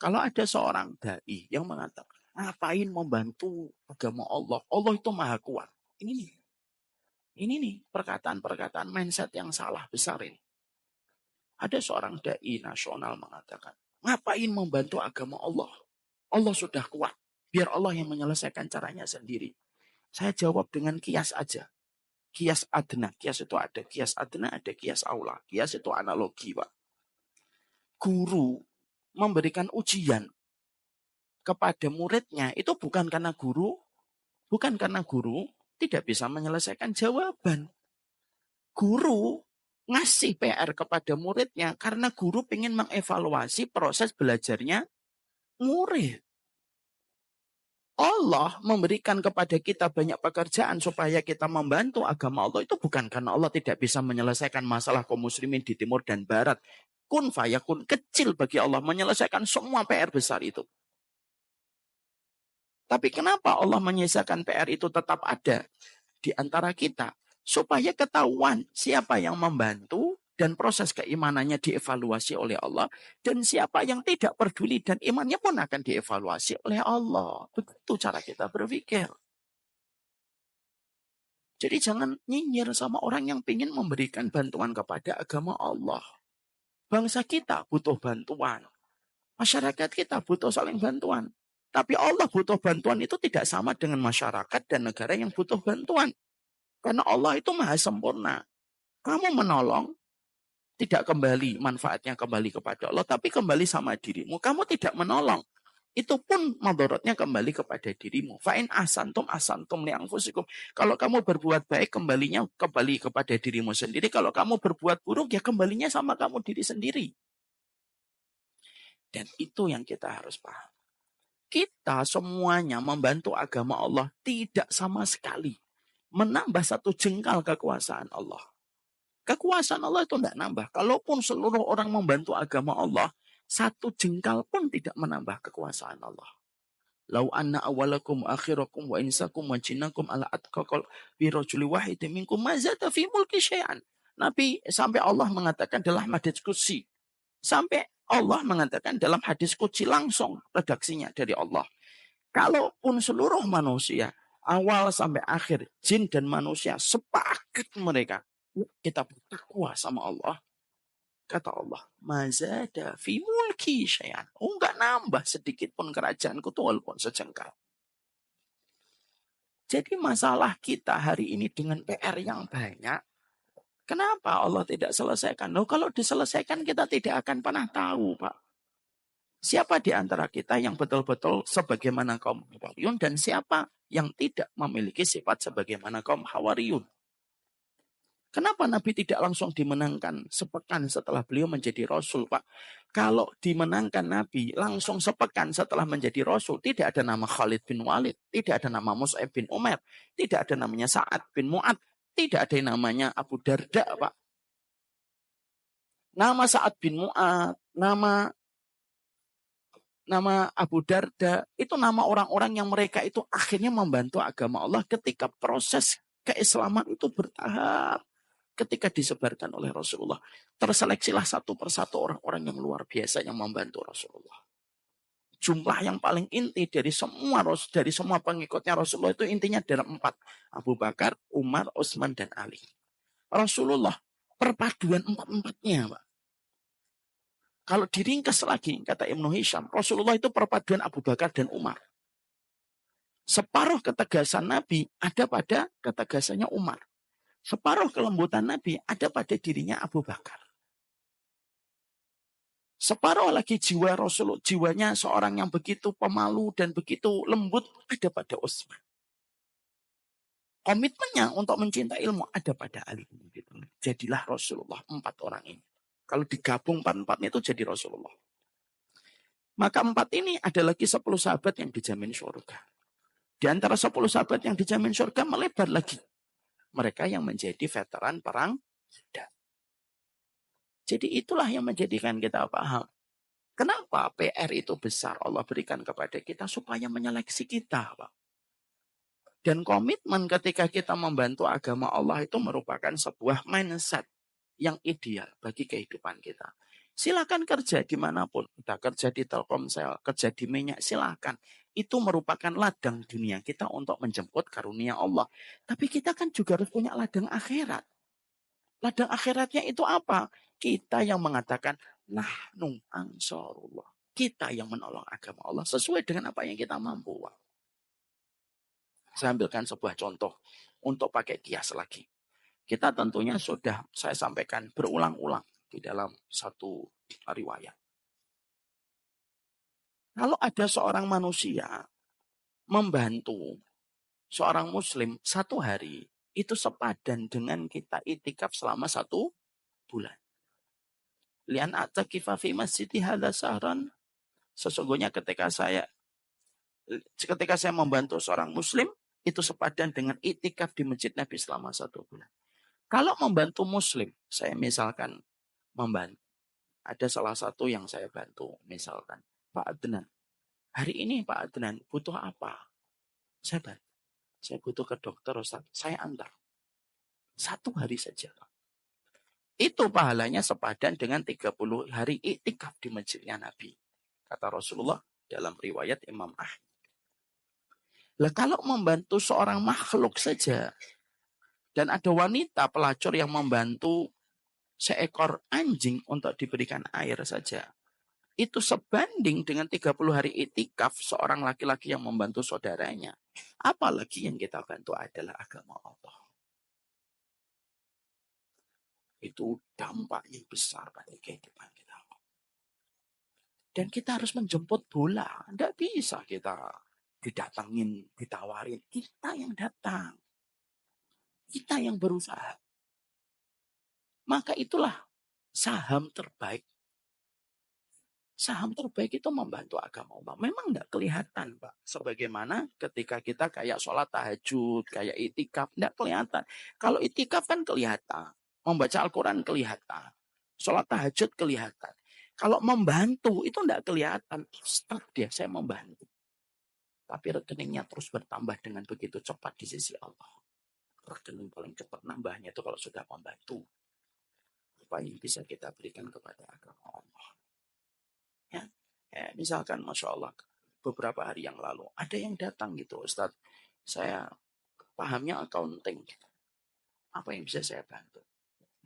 Kalau ada seorang dai yang mengatakan, ngapain membantu agama Allah? Allah itu maha kuat. Ini nih perkataan-perkataan mindset yang salah besar ini. Ada seorang dai nasional mengatakan, ngapain membantu agama Allah? Allah sudah kuat. Biar Allah yang menyelesaikan caranya sendiri. Saya jawab dengan kias aja. Kias adna. Kias itu ada. Kias adna ada. Kias aula. Kias itu analogi, Pak. Guru memberikan ujian kepada muridnya itu bukan karena guru tidak bisa menyelesaikan jawaban. Guru ngasih PR kepada muridnya karena guru ingin mengevaluasi proses belajarnya murid. Allah memberikan kepada kita banyak pekerjaan supaya kita membantu agama Allah itu bukan karena Allah tidak bisa menyelesaikan masalah kaum muslimin di timur dan barat. Kun fayakun, kecil bagi Allah menyelesaikan semua PR besar itu. Tapi kenapa Allah menyisakan PR itu tetap ada di antara kita? Supaya ketahuan siapa yang membantu dan proses keimanannya dievaluasi oleh Allah. Dan siapa yang tidak peduli dan imannya pun akan dievaluasi oleh Allah. Begitu cara kita berpikir. Jadi jangan nyinyir sama orang yang ingin memberikan bantuan kepada agama Allah. Bangsa kita butuh bantuan. Masyarakat kita butuh saling bantuan. Tapi Allah butuh bantuan itu tidak sama dengan masyarakat dan negara yang butuh bantuan. Karena Allah itu maha sempurna. Kamu menolong, tidak kembali manfaatnya kembali kepada Allah, tapi kembali sama dirimu. Kamu tidak menolong, itu pun madharatnya kembali kepada dirimu. Fa'in asantum li'anfusikum. Kalau kamu berbuat baik, kembalinya kembali kepada dirimu sendiri. Kalau kamu berbuat buruk, ya kembalinya sama kamu diri sendiri. Dan itu yang kita harus paham. Kita semuanya membantu agama Allah tidak sama sekali menambah satu jengkal kekuasaan Allah. Kekuasaan Allah itu tidak nambah. Kalaupun seluruh orang membantu agama Allah, satu jengkal pun tidak menambah kekuasaan Allah. Lau anna awalakum akhirakum wa insakum wa jinnakum ala atqaqal bi rajuli wahidin minkum mazata fi mulki syai'an. Nabi sampai Allah mengatakan dalam hadits qudsi. Sampai Allah mengatakan dalam hadis qudsi langsung redaksinya dari Allah. Kalaupun seluruh manusia awal sampai akhir jin dan manusia sepakat mereka kita bertakwa sama Allah. Kata Allah, mazada fi mulki syai'an. Enggak nambah sedikit pun kerajaanku tuh walaupun sejengkal. Jadi masalah kita hari ini dengan PR yang banyak, kenapa Allah tidak selesaikan? Loh, kalau diselesaikan kita tidak akan pernah tahu, Pak. Siapa di antara kita yang betul-betul sebagaimana kaum Hawariyun dan siapa yang tidak memiliki sifat sebagaimana kaum Hawariyun? Kenapa Nabi tidak langsung dimenangkan sepekan setelah beliau menjadi Rasul, Pak? Kalau dimenangkan Nabi langsung sepekan setelah menjadi Rasul, tidak ada nama Khalid bin Walid, tidak ada nama Mus'ab bin Umar, tidak ada namanya Sa'ad bin Mu'ad, tidak ada namanya Abu Darda, Pak. Nama Sa'ad bin Mu'ad, nama Abu Darda, itu nama orang-orang yang mereka itu akhirnya membantu agama Allah ketika proses keislaman itu bertahap. Ketika disebarkan oleh Rasulullah, terseleksilah satu persatu orang-orang yang luar biasa yang membantu Rasulullah. Jumlah yang paling inti dari semua pengikutnya Rasulullah itu intinya ada 4. Abu Bakar, Umar, Utsman, dan Ali. Rasulullah perpaduan 4-4-nya, Pak. Kalau diringkas lagi, kata Ibnu Hisham, Rasulullah itu perpaduan Abu Bakar dan Umar. Separuh ketegasan Nabi ada pada ketegasannya Umar. Separuh kelembutan Nabi ada pada dirinya Abu Bakar. Separuh lagi jiwa Rasulullah, jiwanya seorang yang begitu pemalu dan begitu lembut ada pada Utsman. Komitmennya untuk mencintai ilmu ada pada Ali. Jadilah Rasulullah 4 orang ini. Kalau digabung 4-4 itu jadi Rasulullah. Maka 4 ini ada lagi 10 sahabat yang dijamin surga. Di antara 10 sahabat yang dijamin surga melebar lagi. Mereka yang menjadi veteran perang. Jadi itulah yang menjadikan kita paham. Kenapa PR itu besar Allah berikan kepada kita supaya menyeleksi kita, Pak. Dan komitmen ketika kita membantu agama Allah itu merupakan sebuah mindset yang ideal bagi kehidupan kita. Silakan kerja dimanapun. Kita kerja di Telkomsel, kerja di minyak, silakan. Itu merupakan ladang dunia kita untuk menjemput karunia Allah. Tapi kita kan juga harus punya ladang akhirat. Ladang akhiratnya itu apa? Kita yang mengatakan, nahnu ansarullah. Kita yang menolong agama Allah sesuai dengan apa yang kita mampu. Saya ambilkan sebuah contoh untuk pakai kias lagi. Kita tentunya sudah saya sampaikan berulang-ulang di dalam satu riwayat. Kalau ada seorang manusia membantu seorang muslim 1 hari, itu sepadan dengan kita itikaf selama 1 bulan. Lian a'takifa fi masjidi hadza sahran. Sesungguhnya ketika saya membantu seorang muslim, itu sepadan dengan itikaf di masjid Nabi selama 1 bulan. Kalau membantu muslim, saya misalkan membantu. Ada salah satu yang saya bantu, misalkan Pak Adnan. Hari ini Pak Adnan butuh apa? Saya bantu. Saya butuh ke dokter, Ustaz. Saya antar. 1 hari saja. Itu pahalanya sepadan dengan 30 hari iktikaf di masjidnya Nabi. Kata Rasulullah dalam riwayat Imam Ahmad. Lah kalau membantu seorang makhluk saja, dan ada wanita pelacur yang membantu seekor anjing untuk diberikan air saja, itu sebanding dengan 30 hari itikaf seorang laki-laki yang membantu saudaranya. Apalagi yang kita bantu adalah agama Allah. Itu dampak yang besar bagi kehidupan kita. Dan kita harus menjemput bola. Tidak bisa kita didatangin, ditawarin. Kita yang datang. Kita yang berusaha. Maka itulah saham terbaik. Saham terbaik itu membantu agama Allah. Memang tidak kelihatan, Pak. Sebagaimana ketika kita kayak sholat tahajud, kayak itikaf, tidak kelihatan. Kalau itikaf kan kelihatan. Membaca Al-Quran kelihatan. Sholat tahajud kelihatan. Kalau membantu itu tidak kelihatan. Stuck dia, saya membantu. Tapi rekeningnya terus bertambah dengan begitu cepat di sisi Allah. Rekening paling cepat nambahnya itu kalau sudah membantu. Apa yang bisa kita berikan kepada agama Allah. Ya, misalkan Masya Allah, beberapa hari yang lalu, ada yang datang gitu, Ustaz, saya pahamnya accounting. Apa yang bisa saya bantu?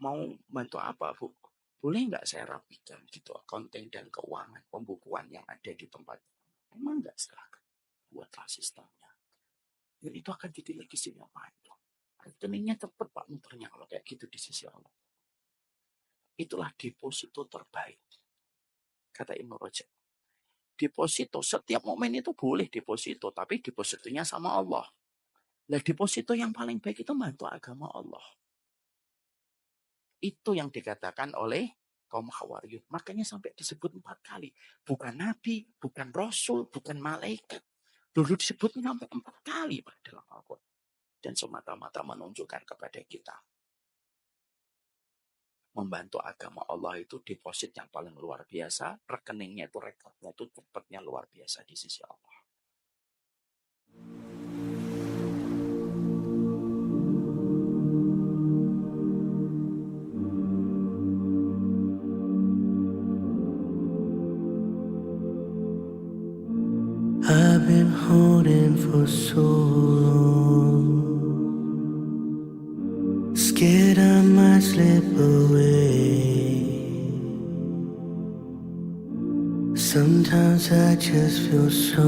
Mau bantu apa, Bu? Boleh nggak saya rapikan gitu, accounting dan keuangan, pembukuan yang ada di tempat. Emang nggak silakan. Buatlah sistemnya. Dan itu akan jadi legasi yang baik. Rekeningnya cepat Pak muternya kalau kayak gitu di sisi Allah. Itulah deposito terbaik. Kata Ibnu Rajab. Deposito, setiap momen itu boleh deposito. Tapi depositonya sama Allah. Nah deposito yang paling baik itu bantu agama Allah. Itu yang dikatakan oleh kaum Hawariyun. Makanya sampai disebut 4 kali. Bukan Nabi, bukan Rasul, bukan malaikat. Dulu disebutnya sampai 4 kali Pak dalam Al-Quran. Dan semata-mata menunjukkan kepada kita. Membantu agama Allah itu deposit yang paling luar biasa. Rekeningnya itu, rekodnya itu cepatnya luar biasa di sisi Allah. I've been holding for so long, scared I might slip away. Sometimes I just feel so